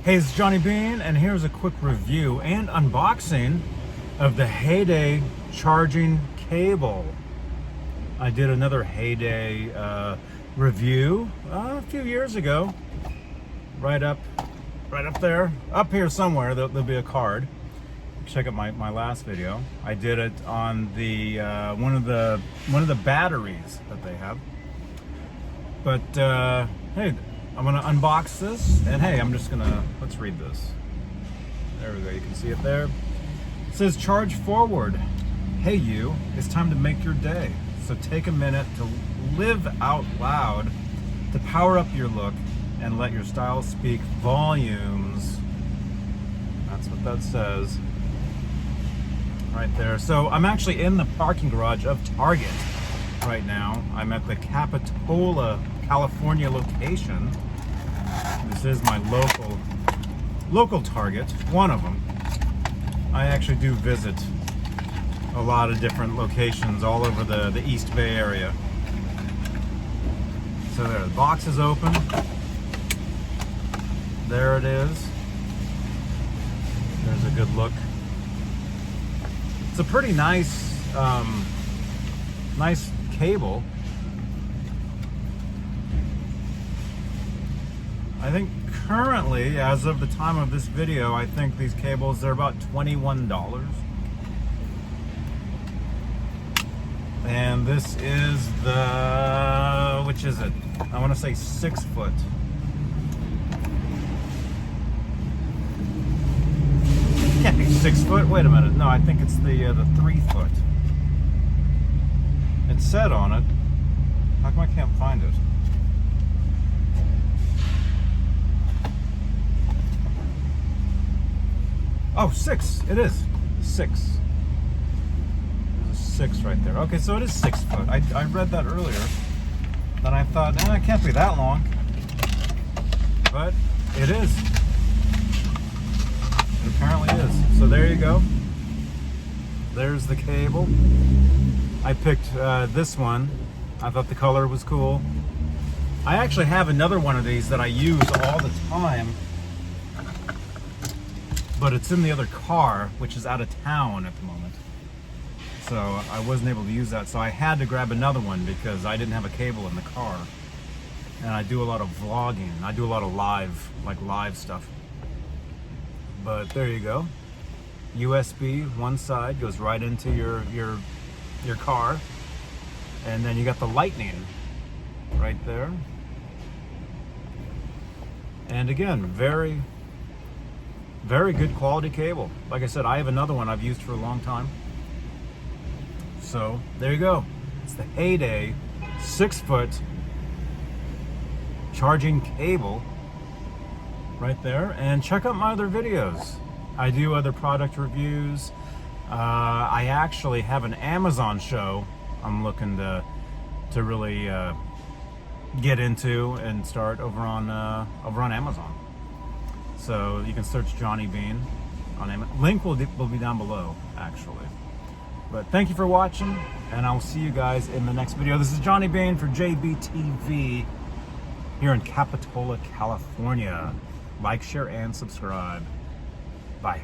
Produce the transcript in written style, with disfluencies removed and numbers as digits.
Hey, it's Johnny Beane, and here's a quick review and unboxing of the Heyday charging cable. I did another Heyday review a few years ago. Right up there, up here somewhere. There'll be a card. Check out my last video. I did it on the one of the batteries that they have. But hey, I'm gonna unbox this, and hey, let's read this. There we go, you can see it there. It says, charge forward. Hey you, it's time to make your day. So take a minute to live out loud, to power up your look, and let your style speak volumes. That's what that says. Right there. So I'm actually in the parking garage of Target right now. I'm at the Capitola, California location. This is my local Target, one of them. I actually do visit a lot of different locations all over the East Bay area. So there, the box is open. There it is. There's a good look. It's a pretty nice nice cable. I think currently, as of the time of this video, I think these cables, they're about $21. And this is the, which is it? I want to say 6 foot. Can't be 6 foot. Wait a minute. No, I think it's the 3 foot. It said on it. How come I can't find it? Oh, 6. It is 6. There's a 6 right there. Okay, so it is 6 foot. I read that earlier. Then I thought, it can't be that long. But it is. It apparently is. So there you go. There's the cable. I picked this one. I thought the color was cool. I actually have another one of these that I use all the time, but it's in the other car, which is out of town at the moment. So I wasn't able to use that. So I had to grab another one because I didn't have a cable in the car. And I do a lot of vlogging. I do a lot of live stuff. But there you go. USB, one side goes right into your car. And then you got the lightning right there. And again, very good quality cable. Like I said, I have another one I've used for a long time. So there you go. It's the Heyday 6 foot charging cable right there. And check out my other videos. I do other product reviews. I actually have an Amazon show I'm looking to really get into and start over on Amazon. So you can search Johnny Beane on Amazon. Link will be down below, actually. But thank you for watching, and I'll see you guys in the next video. This is Johnny Beane for JBTV here in Capitola, California. Like, share, and subscribe. Bye.